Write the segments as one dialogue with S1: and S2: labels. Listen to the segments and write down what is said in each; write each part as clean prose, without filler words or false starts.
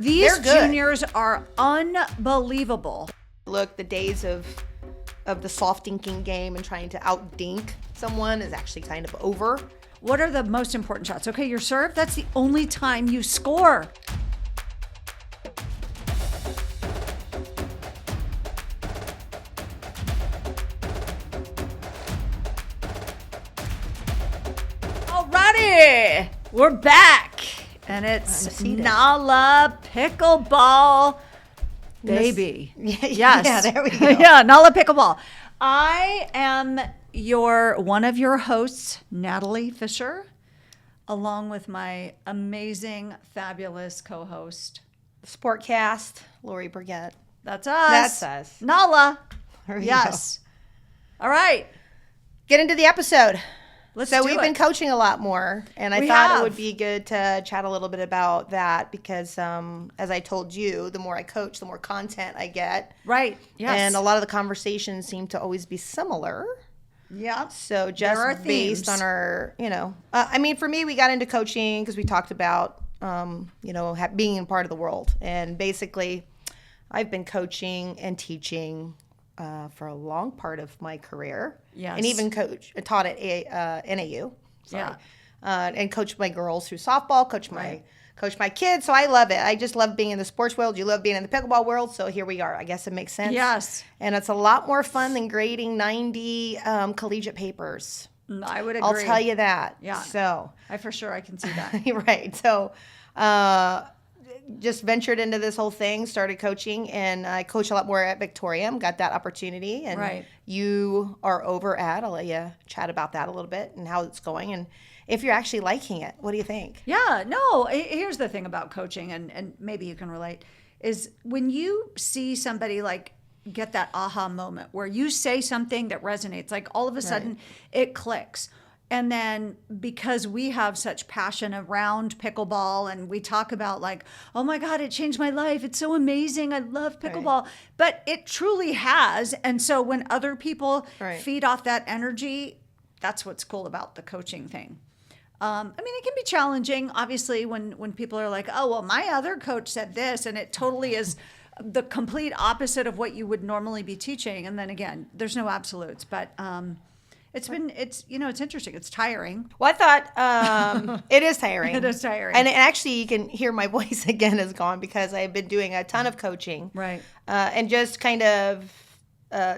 S1: These juniors are unbelievable.
S2: Look, the days of the soft dinking game and trying to out dink someone is actually kind of over.
S1: What are the most important shots? Okay, your serve, that's the only time you score. Alrighty, we're back. And it's NaLa Pickleball, baby. Yes.
S2: Yeah, there we go.
S1: Yeah, NaLa Pickleball. I am one of your hosts, Natalie Fischer, along with my amazing, fabulous co-host,
S2: Sportcast, Lauri, Burgett.
S1: That's us.
S2: That's us.
S1: NaLa.
S2: Yes.
S1: All right.
S2: Get into the episode.
S1: So
S2: we've been coaching a lot more, and I thought it would be good to chat a little bit about that because, as I told you, the more I coach, the more content I get.
S1: Right. Yes.
S2: And a lot of the conversations seem to always be similar.
S1: Yeah.
S2: So just based on our, for me, we got into coaching because we talked about, being in part of the world. And basically, I've been coaching and teaching for a long part of my career.
S1: Yes.
S2: And even taught at NAU. Sorry. Yeah. And coached my girls through softball, coached my kids. So I love it. I just love being in the sports world. You love being in the pickleball world. So here we are. I guess it makes sense.
S1: Yes.
S2: And it's a lot more fun than grading 90 collegiate papers.
S1: I would agree.
S2: I'll tell you that.
S1: Yeah.
S2: So
S1: I for sure I can see that.
S2: Right. So just ventured into this whole thing, started coaching, and I coach a lot more at Victoria. Got that opportunity. And you are over at, I'll let you chat about that a little bit and how it's going. And if you're actually liking it, what do you think?
S1: Yeah, no, here's the thing about coaching, and maybe you can relate, is when you see somebody like get that aha moment where you say something that resonates, like all of a sudden it clicks. And then because we have such passion around pickleball and we talk about like, oh my God, it changed my life. It's so amazing. I love pickleball. Right. But it truly has. And so when other people feed off that energy, that's what's cool about the coaching thing. It can be challenging, obviously, when people are like, oh, well, my other coach said this, and it totally is the complete opposite of what you would normally be teaching. And then again, there's no absolutes, but it's interesting. It's tiring.
S2: Well, I thought it is tiring.
S1: It is tiring.
S2: And actually, you can hear my voice again is gone because I've been doing a ton of coaching.
S1: Right.
S2: And just kind of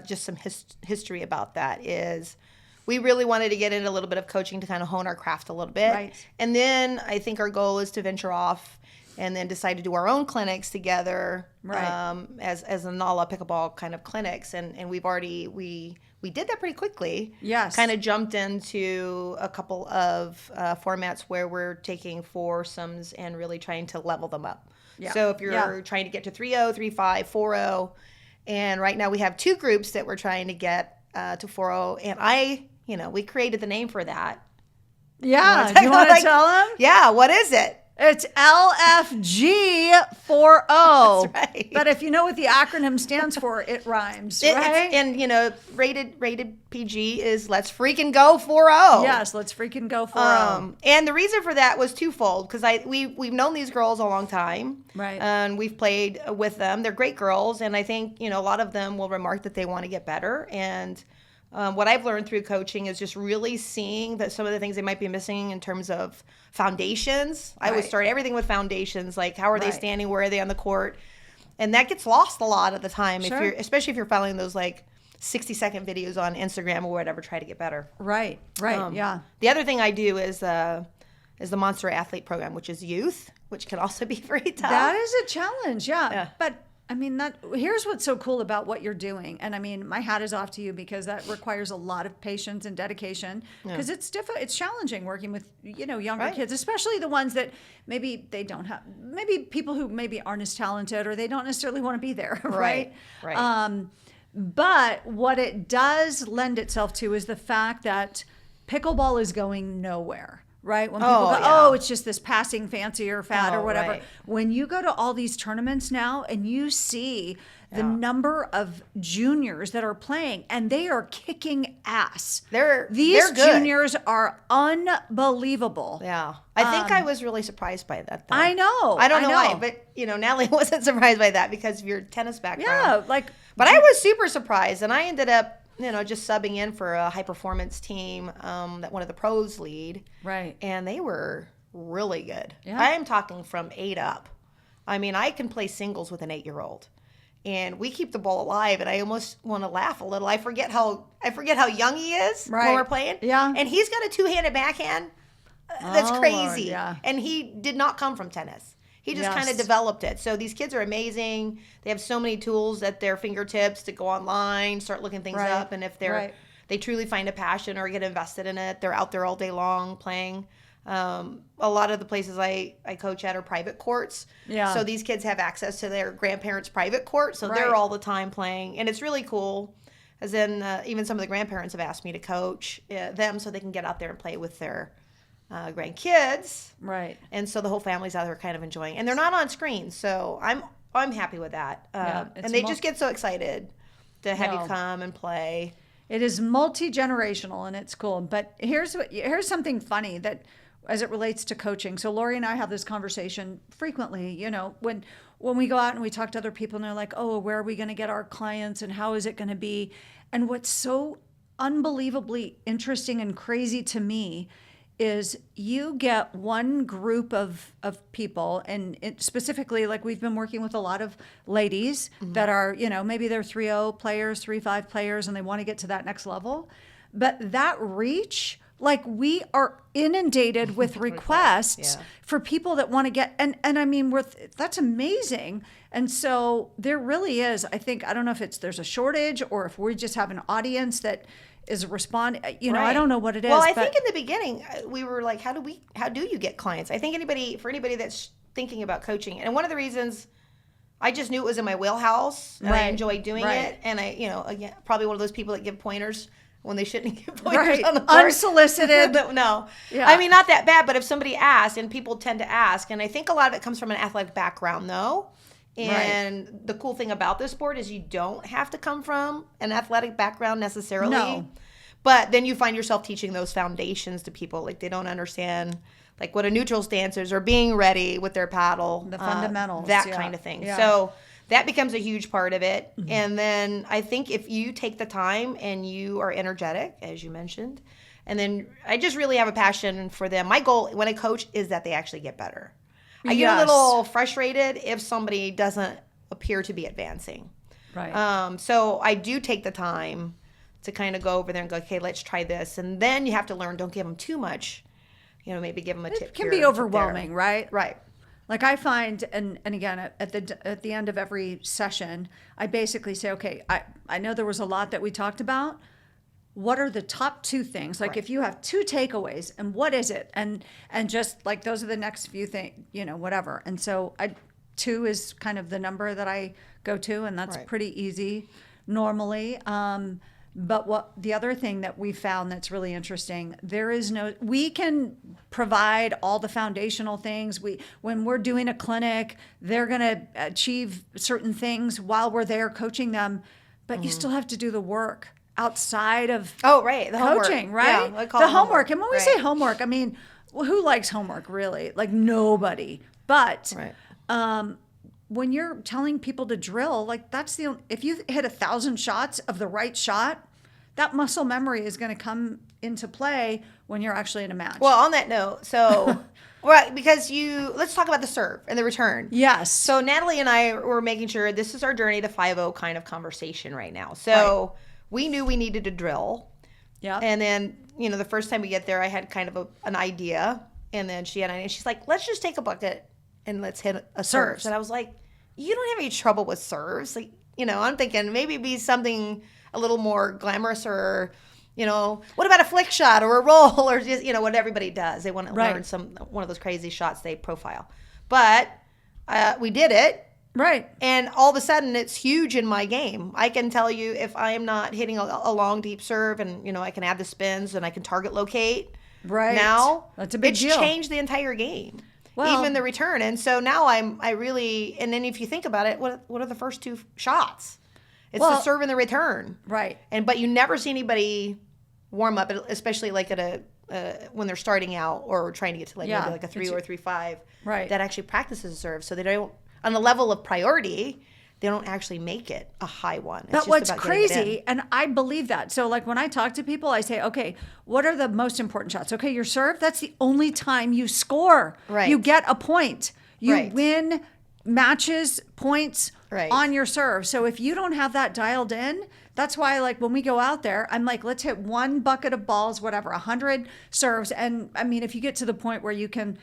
S2: just some history about that is we really wanted to get into a little bit of coaching to kind of hone our craft a little bit.
S1: Right.
S2: And then I think our goal is to venture off and then decide to do our own clinics together as a NaLa Pickleball kind of clinics. And we've already, we did that pretty quickly.
S1: Yes.
S2: Kind of jumped into a couple of formats where we're taking foursomes and really trying to level them up. Yeah. So if you're trying to get to 3-0, 3-5, 4-0, and right now we have two groups that we're trying to get to 4-0, and we created the name for that.
S1: Yeah. Do you want to tell them?
S2: Yeah. What is it?
S1: It's LFG40.
S2: That's right.
S1: But if you know what the acronym stands for, it rhymes, right?
S2: And rated PG is Let's Freaking Go 4-0.
S1: Yes, Let's Freaking Go 4-0.
S2: And the reason for that was twofold because we've known these girls a long time,
S1: right?
S2: And we've played with them. They're great girls, and I think a lot of them will remark that they want to get better. And what I've learned through coaching is just really seeing that some of the things they might be missing in terms of foundations. I would start everything with foundations, like how are they standing, where are they on the court, and that gets lost a lot of the time.
S1: Sure.
S2: Especially if you're following those like 60-second videos on Instagram or whatever, try to get better.
S1: Right. Yeah.
S2: The other thing I do is the Monster Athlete Program, which is youth, which can also be very tough.
S1: That is a challenge. Yeah. But here's what's so cool about what you're doing. And my hat is off to you because that requires a lot of patience and dedication because it's challenging working with, younger kids, especially the ones that maybe they don't have, maybe people who maybe aren't as talented or they don't necessarily want to be there. Right. But what it does lend itself to is the fact that pickleball is going nowhere. right? When people go, oh, it's just this passing fancy or fad or whatever.
S2: Right.
S1: When you go to all these tournaments now and you see the number of juniors that are playing, and they are kicking ass. These
S2: good.
S1: juniors are unbelievable.
S2: Yeah. I think I was really surprised by that, though.
S1: I know.
S2: I don't know why, but, Natalie wasn't surprised by that because of your tennis background.
S1: Yeah,
S2: But I was super surprised, and I ended up, just subbing in for a high-performance team that one of the pros lead.
S1: Right.
S2: And they were really good.
S1: Yeah.
S2: I am talking from 8 up. I mean, I can play singles with an 8-year-old. And we keep the ball alive, and I almost want to laugh a little. I forget how young he is when we're playing.
S1: Yeah.
S2: And he's got a 2-handed backhand. That's crazy.
S1: Lord, yeah.
S2: And he did not come from tennis. He just kind of developed it. So these kids are amazing. They have so many tools at their fingertips to go online, start looking things up. And if they truly find a passion or get invested in it, they're out there all day long playing. A lot of the places I coach at are private courts.
S1: Yeah.
S2: So these kids have access to their grandparents' private court. So they're all the time playing. And it's really cool. As in, even some of the grandparents have asked me to coach them so they can get out there and play with their grandkids.
S1: Right.
S2: And so the whole family's out there kind of enjoying. And they're not on screen. So I'm happy with that. And they just get so excited to have you come and play.
S1: It is multi-generational and it's cool. But here's something funny that as it relates to coaching. So Lauri and I have this conversation frequently, when we go out and we talk to other people and they're like, oh, where are we going to get our clients and how is it going to be? And what's so unbelievably interesting and crazy to me is you get one group of people, and specifically, like we've been working with a lot of ladies that are, maybe they're 3-0 players, 3-5 players, and they want to get to that next level. But that reach, like we are inundated with requests for people that want to get, and I mean, that's amazing. And so there really is, I don't know if there's a shortage or if we just have an audience that is responding. I don't know what it is.
S2: Well, I think in the beginning we were like, how do you get clients? I think for anybody that's thinking about coaching, and one of the reasons I just knew it was in my wheelhouse and I enjoyed doing it. And I, again, probably one of those people that give pointers when they shouldn't give pointers on the court.
S1: Unsolicited.
S2: No.
S1: Yeah.
S2: I mean, not that bad, but if somebody asks, and people tend to ask, and I think a lot of it comes from an athletic background though. And the cool thing about this sport is you don't have to come from an athletic background necessarily. No. But then you find yourself teaching those foundations to people. Like they don't understand like what a neutral stance is or being ready with their paddle.
S1: The fundamentals.
S2: That kind of thing. Yeah. So that becomes a huge part of it. Mm-hmm. And then I think if you take the time and you are energetic, as you mentioned, and then I just really have a passion for them. My goal when I coach is that they actually get better. I get a little frustrated if somebody doesn't appear to be advancing.
S1: Right.
S2: So I do take the time to kind of go over there and go, okay, let's try this. And then you have to learn, don't give them too much. Maybe give them a tip.
S1: It can be overwhelming, right?
S2: Right.
S1: Like I find, and again, at the end of every session, I basically say, okay, I know there was a lot that we talked about. What are the top 2 things? Like if you have 2 takeaways, and what is it? And just like those are the next few things, whatever. And so 2 is kind of the number that I go to, and that's pretty easy normally. But what the other thing that we found that's really interesting, we can provide all the foundational things. When we're doing a clinic, they're going to achieve certain things while we're there coaching them, but you still have to do the work outside of
S2: the
S1: coaching,
S2: homework.
S1: right?
S2: Yeah, I call
S1: the
S2: it
S1: homework. And when we say homework, I mean, who likes homework really? Like nobody. But when you're telling people to drill, like if you hit 1,000 shots of the right shot, that muscle memory is going to come into play when you're actually in a match.
S2: Well, on that note, so because let's talk about the serve and the return.
S1: Yes.
S2: So Natalie and I were making sure this is our journey to 5-0 kind of conversation right now. So we knew we needed to drill. Yeah. And then, the first time we get there, I had kind of an idea. And then she had an idea. She's like, let's just take a bucket and let's hit a serve. And I was like, you don't have any trouble with serves. Like, I'm thinking maybe it'd be something a little more glamorous or, what about a flick shot or a roll or just, what everybody does. They want to learn one of those crazy shots they profile. But we did it.
S1: Right.
S2: And all of a sudden, it's huge in my game. I can tell you if I am not hitting a long, deep serve and, I can add the spins and I can target locate,
S1: Right.
S2: Now
S1: That's a big
S2: it's
S1: deal.
S2: changed the entire game.
S1: Well-
S2: even the return. And so now I really, and then if you think about it, what are the first two shots? It's the serve and the return.
S1: Right.
S2: But you never see anybody warm up, especially like at when they're starting out or trying to get to maybe like a 3 or 3-5.
S1: Right.
S2: That actually practices a serve, so they don't, on the level of priority, they don't actually make it a high one. It's
S1: But
S2: just
S1: what's
S2: about getting it in.
S1: crazy, and I believe that. So like when I talk to people, I say, okay, what are the most important shots? Okay, your serve, that's the only time you score.
S2: Right.
S1: You get a point. You
S2: Right.
S1: win matches, points
S2: Right.
S1: on your serve. So if you don't have that dialed in, that's why like when we go out there, I'm like, let's hit one bucket of balls, whatever, 100 serves. And I mean, if you get to the point where you can,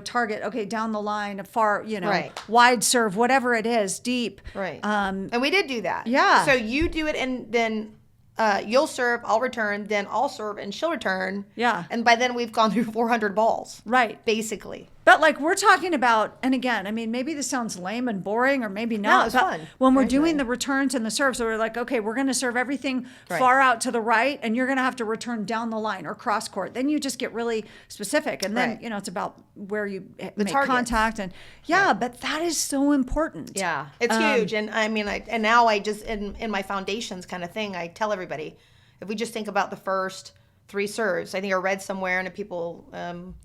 S1: target, okay, down the line, a far,
S2: Right.
S1: wide serve, whatever it is, deep.
S2: Right. And we did do that.
S1: Yeah.
S2: So you do it, and then you'll serve, I'll return, then I'll serve, and she'll return.
S1: Yeah.
S2: And by then we've gone through 400 balls.
S1: Right.
S2: Basically.
S1: But like we're talking about, and again, I mean, maybe this sounds lame and boring, or maybe not.
S2: it's
S1: but
S2: fun.
S1: when we're
S2: Very
S1: doing
S2: fun.
S1: the returns and the serves, so we're like, okay, we're going to serve everything
S2: Right.
S1: far out to the right, and you're going to have to return down the line or cross court. Then you just get really specific, and then
S2: Right.
S1: it's about where you make
S2: targets.
S1: contact, and but that is so important.
S2: Yeah, it's huge. And I mean, now I just, in my foundations kind of thing, I tell everybody, if we just think about the first 3 serves, I think I read somewhere, and people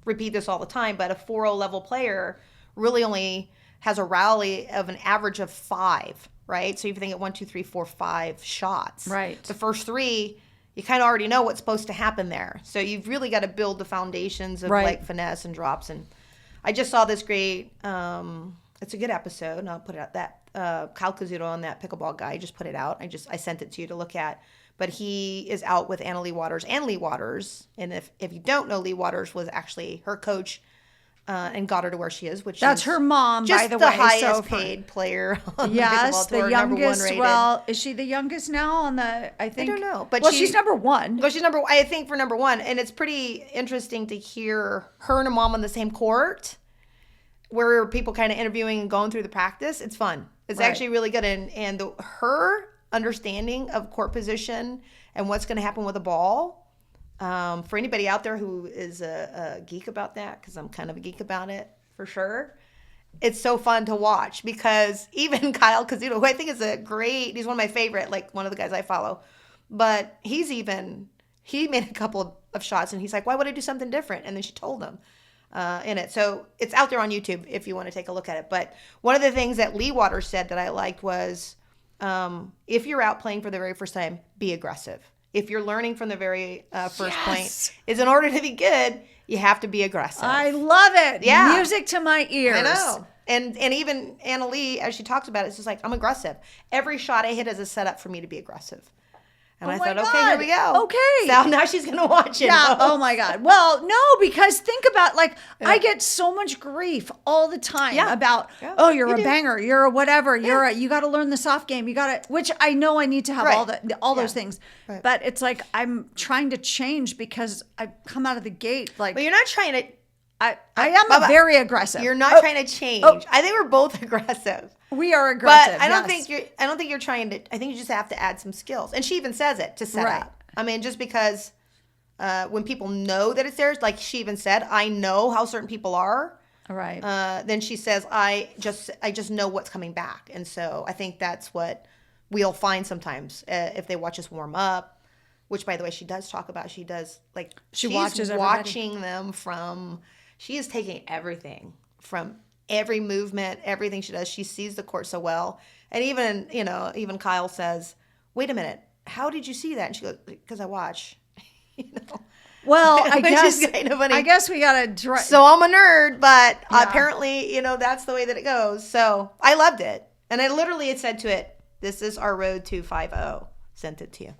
S2: repeat this all the time, but a 4-0 level player really only has a rally of an average of 5, right? So if you think at 1, 2, 3, 4, 5 shots.
S1: Right.
S2: The first 3, you kind of already know what's supposed to happen there. So you've really got to build the foundations of
S1: Right.
S2: like finesse and drops. And I just saw this great, it's a good episode, and I'll put it out, that Kyle Kazuto on that pickleball guy just put it out. I sent it to you to look at. But he is out with Anna Lee Waters and Lee Waters. And if you don't know, Lee Waters was actually her coach and got her to where she is, which
S1: That's
S2: is
S1: her mom,
S2: just
S1: by the
S2: the
S1: way.
S2: highest paid player on
S1: Yes,
S2: the pickleball tour,
S1: the
S2: number 1
S1: youngest.
S2: rated.
S1: Well, is she the youngest now on the? I think.
S2: don't know, but
S1: she's number 1.
S2: Well, she's I think for number 1, and it's pretty interesting to hear her and her mom on the same court, where people kind of interviewing and going through the practice. It's fun. It's
S1: Right.
S2: actually really good, and her understanding of court position and what's going to happen with a ball. For anybody out there who is a geek about that, because I'm kind of a geek about it for sure. It's so fun to watch, because even Kyle Kazuto, who I think is he's one of my favorite, like one of the guys I follow, but he made a couple of shots, and he's like, why would I do something different? And then she told him in it. So it's out there on YouTube if you want to take a look at it. But one of the things that Lee Waters said that I liked was, if you're out playing for the very first time, be aggressive. If you're learning from the very first point, is in order to be good, you have to be aggressive.
S1: I love it.
S2: Yeah.
S1: Music to my ears.
S2: I know. And even Anna Lee, as she talks about it, it's just like, I'm aggressive. Every shot I hit is a setup for me to be aggressive. And
S1: Oh
S2: I
S1: my
S2: thought, okay,
S1: God.
S2: here we go.
S1: Okay.
S2: So now she's going to watch it.
S1: Yeah. Oh my God. Well, no, because think about I get so much grief all the time
S2: Yeah.
S1: about,
S2: Yeah.
S1: oh, you're
S2: You
S1: a
S2: do.
S1: banger, you're a whatever, you got to learn the soft game, which I know I need to have
S2: Right.
S1: all those
S2: Yeah.
S1: things,
S2: Right.
S1: but it's like I'm trying to change because I come out of the gate like
S2: But you're not trying to.
S1: I am very aggressive.
S2: You're not trying to change. I think we're both aggressive.
S1: We are aggressive.
S2: But I don't
S1: yes.
S2: think you're trying to. I think you just have to add some skills. And she even says it to set
S1: Right.
S2: up. I mean, just because when people know that it's theirs, like she even said, I know how certain people are.
S1: Right.
S2: Then she says, I just know what's coming back. And so I think that's what we'll find sometimes if they watch us warm up, which, by the way, she does talk about. She does, like,
S1: She
S2: she's
S1: watches everybody.
S2: watching them she is taking everything from every movement, everything she does. She sees the court so well. And even Kyle says, wait a minute, how did you see that? And she goes, because I watch.
S1: Well, I
S2: Which
S1: guess
S2: is kind of funny.
S1: I guess we got to
S2: So I'm a nerd, but
S1: Yeah.
S2: apparently, that's the way that it goes. So I loved it. And I literally had said to it, this is our road to 5-0. Sent it to you.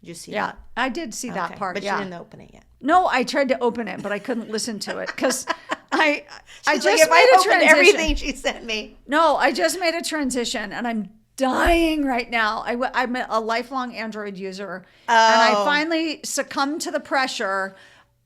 S2: Did you see
S1: Yeah,
S2: that?
S1: I did see that
S2: Okay.
S1: part.
S2: But
S1: yeah.
S2: you didn't open it yet.
S1: No, I tried to open it, but I couldn't listen to it because I
S2: She's
S1: just
S2: like, if
S1: made
S2: I
S1: a
S2: opened
S1: transition.
S2: everything she sent me.
S1: No, I just made a transition, and I'm dying right now. I'm a lifelong Android user, and I finally succumbed to the pressure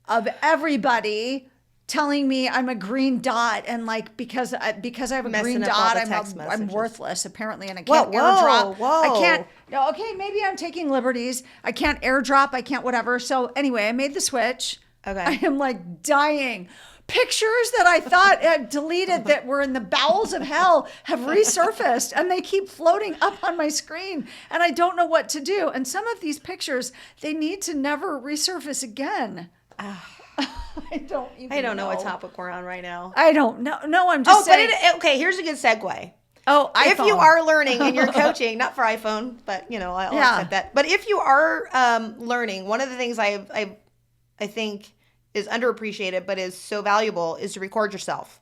S1: of everybody telling me I'm a green dot, and like because I have a
S2: Messing
S1: green
S2: up all
S1: dot,
S2: the text
S1: I'm
S2: messages.
S1: worthless apparently, and I
S2: Whoa,
S1: can't airdrop.
S2: whoa.
S1: I can't. No, okay, maybe I'm taking liberties. I can't airdrop. I can't whatever. So anyway, I made the switch.
S2: Okay.
S1: I am like dying. Pictures that I thought had deleted that were in the bowels of hell have resurfaced, and they keep floating up on my screen, and I don't know what to do. And some of these pictures, they need to never resurface again. I don't
S2: know what topic we're on right now.
S1: I don't know. No, I'm just saying.
S2: Okay, here's a good segue.
S1: Oh, iPhone.
S2: If you are learning and you're coaching, not for iPhone, but I'll accept that. But if you are learning, one of the things I think is underappreciated but is so valuable is to record yourself.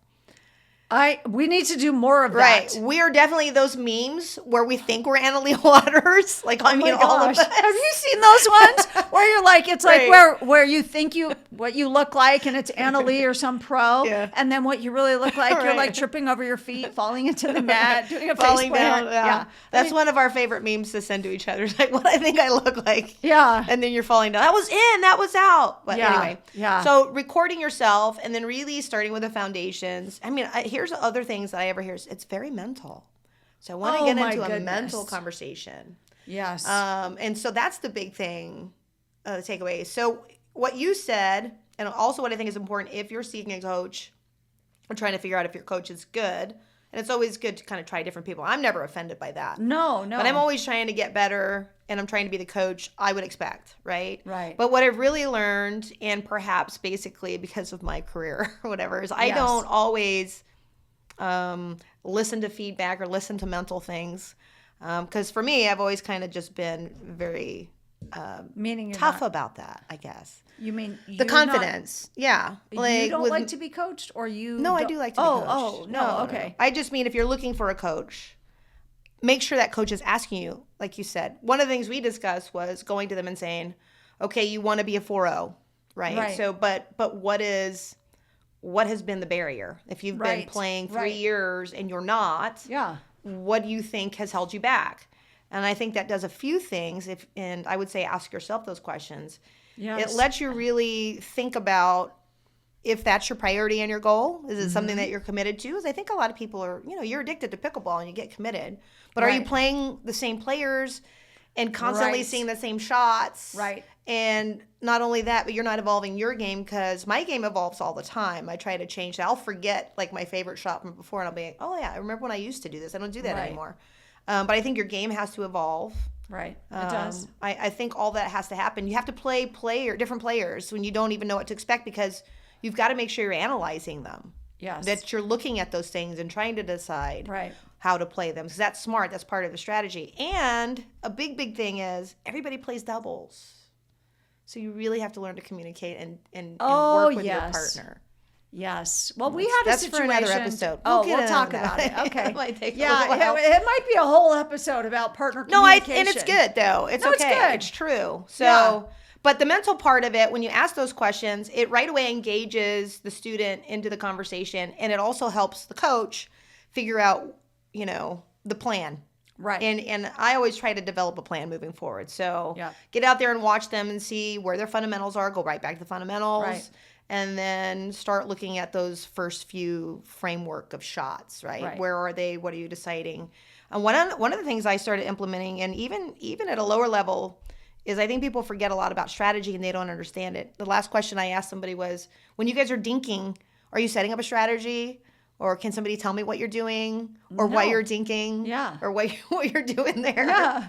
S1: We need to do more of that.
S2: Right. We are definitely those memes where we think we're Natalie Waters. Like, all of us.
S1: Have you seen those ones where you're like, it's like
S2: Right.
S1: where you think what you look like, and it's Natalie or some pro,
S2: Yeah.
S1: and then what you really look like, you're
S2: Right.
S1: like tripping over your feet, falling into the net, doing a
S2: Falling
S1: face
S2: down.
S1: plant.
S2: Yeah. That's one of our favorite memes to send to each other. It's like, what I think I look like.
S1: Yeah.
S2: And then you're falling down. That was in, that was out. But
S1: Yeah.
S2: anyway.
S1: Yeah.
S2: So recording yourself and then really starting with the foundations. I mean, here's the other things that I ever hear. It's very mental. So I want to get into a mental conversation.
S1: Yes.
S2: And so that's the big thing, the takeaway. So what you said, and also what I think is important if you're seeking a coach or trying to figure out if your coach is good, and it's always good to kind of try different people. I'm never offended by that.
S1: No.
S2: But I'm always trying to get better, and I'm trying to be the coach I would expect, right?
S1: Right.
S2: But what I've really learned, and perhaps basically because of my career or whatever, is I don't always listen to feedback or listen to mental things. Because for me, I've always kind of just been very
S1: Meaning
S2: tough about that, I guess.
S1: You mean
S2: The confidence. Yeah.
S1: You don't like to be coached, or you?
S2: No, I
S1: don't-
S2: do like to be coached.
S1: Oh, no, okay.
S2: I just mean if you're looking for a coach, make sure that coach is asking you, like you said. One of the things we discussed was going to them and saying, okay, you want to be a 4-0, right?
S1: Right.
S2: So, but what has been the barrier? If you've been
S1: Right,
S2: playing 3
S1: right.
S2: years and you're not,
S1: Yeah.
S2: what do you think has held you back? And I think that does a few things. And I would say ask yourself those questions.
S1: Yes.
S2: It lets you really think about if that's your priority and your goal. Is it something that you're committed to? Because I think a lot of people are, you're addicted to pickleball and you get committed. But are you
S1: Right.
S2: playing the same players and constantly
S1: Right.
S2: seeing the same shots?
S1: Right.
S2: And not only that, but you're not evolving your game, because my game evolves all the time. I try to change that. I'll forget like my favorite shot from before, and I'll be like, oh yeah, I remember when I used to do this. I don't do that
S1: Right.
S2: anymore. But I think your game has to evolve.
S1: Right. It does.
S2: I think all that has to happen. You have to play different players when you don't even know what to expect, because you've got to make sure you're analyzing them.
S1: Yes.
S2: That you're looking at those things and trying to decide
S1: Right.
S2: how to play them. Because that's smart. That's part of the strategy. And a big thing is everybody plays doubles. So you really have to learn to communicate and
S1: Oh,
S2: work with your
S1: yes.
S2: partner.
S1: Yes. Well, we had a
S2: That's
S1: situation.
S2: for another episode.
S1: Oh,
S2: We'll get
S1: we'll talk
S2: into
S1: about
S2: that.
S1: it. Okay.
S2: It might take a
S1: yeah,
S2: little while.
S1: it might be a whole episode about partner
S2: No,
S1: communication.
S2: and it's good though. It's
S1: No, it's
S2: okay.
S1: good.
S2: It's true. So,
S1: Yeah.
S2: but the mental part of it, when you ask those questions, it right away engages the student into the conversation, and it also helps the coach figure out, the plan.
S1: Right.
S2: And I always try to develop a plan moving forward. So
S1: Yeah.
S2: get out there and watch them and see where their fundamentals are. Go right back to the fundamentals.
S1: Right.
S2: And then start looking at those first few framework of shots, right?
S1: Right.
S2: Where are they? What are you deciding? And one of the things I started implementing, and even at a lower level, is I think people forget a lot about strategy and they don't understand it. The last question I asked somebody was, when you guys are dinking, are you setting up a strategy? Or can somebody tell me what you're doing, or why
S1: No.
S2: you're dinking,
S1: Yeah.
S2: or what you're doing there?
S1: Yeah.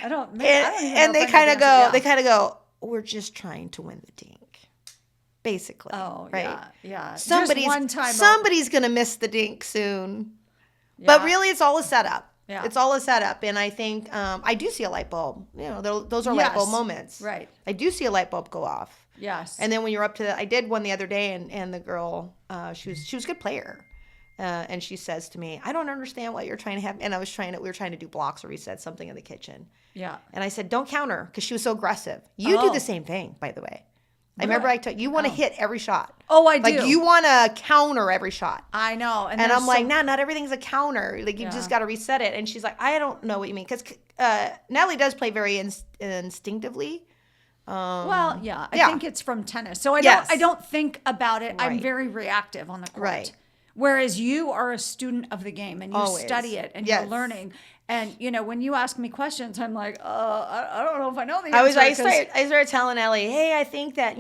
S1: I don't even
S2: And
S1: know
S2: they
S1: if I
S2: kind
S1: know
S2: of
S1: the
S2: go,
S1: answer.
S2: we're just trying to win the dink, basically.
S1: Oh,
S2: right.
S1: yeah.
S2: Somebody's
S1: Just one time.
S2: somebody's gonna miss the dink soon,
S1: Yeah.
S2: but really, it's all a setup.
S1: Yeah.
S2: It's all a setup, and I think I do see a light bulb. Those are light bulb
S1: Yes.
S2: moments.
S1: Right.
S2: I do see a light bulb go off.
S1: Yes.
S2: And then when you're up to, I did one the other day, and the girl, she was a good player. And she says to me, I don't understand what you're trying to have. And we were trying to do blocks or reset something in the kitchen.
S1: Yeah.
S2: And I said, don't counter, because she was so aggressive. You do
S1: Oh.
S2: the same thing, by the way. I remember I told you want to hit every shot.
S1: Oh, I
S2: Like
S1: do.
S2: you want to counter every shot.
S1: I know.
S2: And
S1: there's
S2: I'm like,
S1: some-
S2: nah, not everything's a counter. Like you
S1: Yeah.
S2: just got to reset it. And she's like, I don't know what you mean. Because Natalie does play very instinctively.
S1: Well, yeah. I
S2: yeah.
S1: think it's from tennis. So I
S2: Yes.
S1: don't think about it. I'm
S2: Right.
S1: very reactive on the court.
S2: Right.
S1: Whereas you are a student of the game and you
S2: Always.
S1: study it and
S2: Yes.
S1: you're learning. And, when you ask me questions, I'm like, I don't know if I know the
S2: I
S1: answer.
S2: I started telling Natalie, hey, I think that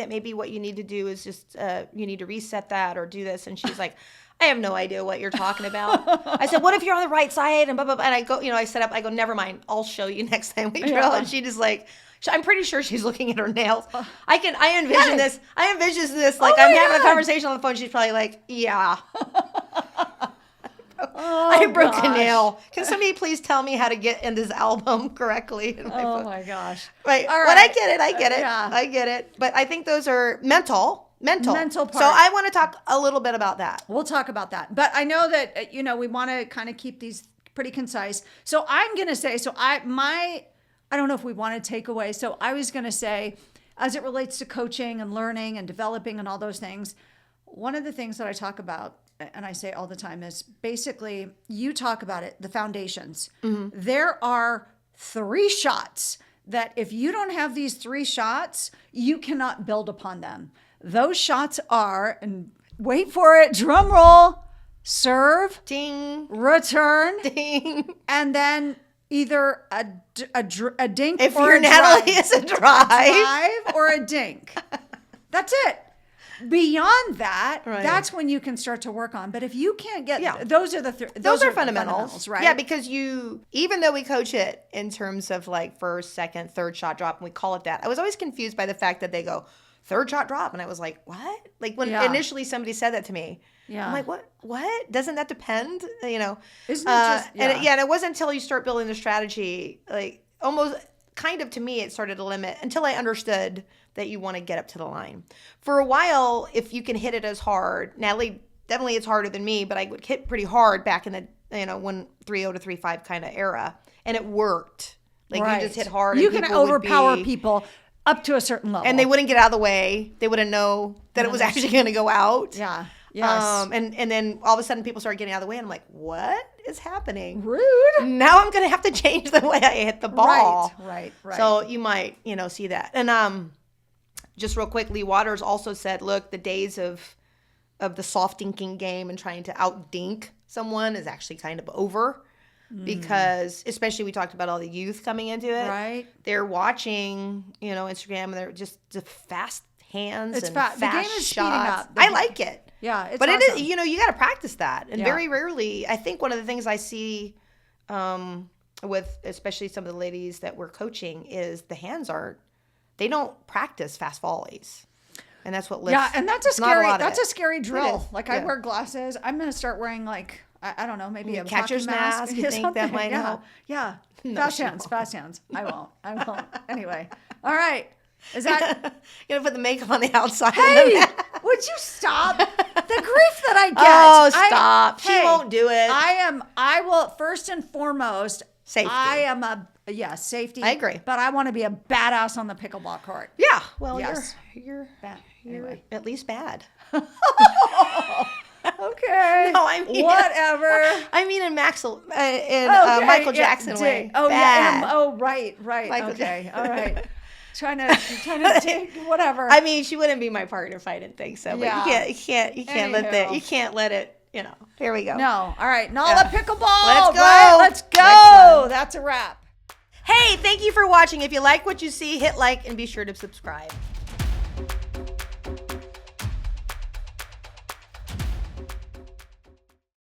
S2: maybe what you need to do is just you need to reset that or do this. And she's like, I have no idea what you're talking about. I said, what if you're on the right side and blah, blah, blah. And I go, I go, never mind. I'll show you next time we drill.
S1: Yeah.
S2: And she just like, I'm pretty sure she's looking at her nails. I envision this. I envision this. Like I'm having a conversation on the phone. She's probably like, yeah. I broke a nail. Can somebody please tell me how to get in this album correctly?
S1: Oh my gosh.
S2: Right.
S1: All
S2: But
S1: right.
S2: I get it.
S1: Yeah.
S2: I get it. But I think those are mental
S1: part.
S2: So I want to talk a little bit about that.
S1: We'll talk about that. But I know that, we want to kind of keep these pretty concise. So I'm going to say, I don't know if we want to take away. So I was going to say, as it relates to coaching and learning and developing and all those things, one of the things that I talk about, and I say all the time, is basically you talk about it, the foundations.
S2: Mm-hmm.
S1: There are 3 shots that if you don't have these 3 shots, you cannot build upon them. Those shots are, and wait for it, drum roll, serve,
S2: Ding,
S1: return,
S2: ding.
S1: and then either a dink
S2: If
S1: or
S2: your
S1: a
S2: Natalie
S1: drive.
S2: is a drive.
S1: Drive or a dink. That's it. Beyond that,
S2: Right.
S1: that's when you can start to work on. But if you can't get,
S2: Yeah.
S1: those are
S2: Those are fundamentals,
S1: right?
S2: Yeah, because even though we coach it in terms of like first, second, third shot drop, and we call it that, I was always confused by the fact that they go third shot drop, and I was like, what? Like when initially somebody said that to me, I'm like, what? Doesn't that depend?
S1: Isn't it just,
S2: and it wasn't until you start building the strategy, like almost kind of to me, it started to limit until I understood that you want to get up to the line. For a while, if you can hit it as hard, Natalie definitely it's harder than me, but I would hit pretty hard back in the, when 3-0 to 3-5 kind of era, and it worked. Like you just hit hard.
S1: You
S2: and
S1: can
S2: people would
S1: overpower
S2: be,
S1: people up to a certain level.
S2: and they wouldn't get out of the way. They wouldn't know that it was actually going to go out.
S1: Yeah. Yes.
S2: And then all of a sudden people started getting out of the way, and I'm like, what is happening?
S1: Rude.
S2: Now I'm going to have to change the way I hit the ball.
S1: Right.
S2: So you might, see that. And just real quick, Lee Waters also said, look, the days of the soft dinking game and trying to out dink someone is actually kind of over. Because especially we talked about all the youth coming into it.
S1: Right.
S2: They're watching, Instagram, and they're just the fast hands
S1: It's
S2: and
S1: fast.
S2: fast
S1: The game is speeding
S2: shots.
S1: up.
S2: I like it.
S1: Yeah. It's
S2: But
S1: awesome.
S2: it is, you got to practice that. And
S1: Yeah.
S2: very rarely, I think one of the things I see with especially some of the ladies that we're coaching is the hands they don't practice fast volleys. And that's what lifts.
S1: Yeah, and that's a
S2: it's not
S1: scary.
S2: lot of
S1: That's
S2: it.
S1: a scary drill.
S2: is,
S1: Like I
S2: yeah.
S1: wear glasses. I'm gonna start wearing like I don't know, maybe a
S2: catcher's
S1: hockey
S2: mask, you
S1: or
S2: think that
S1: something.
S2: might
S1: yeah.
S2: help?
S1: Yeah.
S2: No,
S1: Fast
S2: she
S1: hands.
S2: won't.
S1: Fast hands. I won't. Anyway. All right. Is that?
S2: You're going to put the makeup on the outside.
S1: Hey, would you stop the grief that I get?
S2: Oh, stop. She won't do it.
S1: I will first and foremost.
S2: Safety.
S1: I am safety.
S2: I agree.
S1: But I want to be a badass on the pickleball court.
S2: Yeah. Well,
S1: Yes.
S2: you're
S1: Anyway.
S2: at least bad.
S1: Okay.
S2: No, I mean
S1: whatever.
S2: I mean in Michael
S1: Okay,
S2: Jackson
S1: yeah,
S2: way.
S1: Oh
S2: Bad.
S1: yeah. Right.
S2: Michael
S1: Okay. All right. trying to take whatever.
S2: I mean, she wouldn't be my partner if I didn't think so. But
S1: Yeah.
S2: you can't let
S1: Anywho.
S2: you can't let it. Here we go.
S1: No. All right. NaLa Pickleball.
S2: Let's go.
S1: Right? Let's go.
S2: Next one.
S1: That's a wrap.
S2: Hey, thank you for watching. If you like what you see, hit like and be sure to subscribe.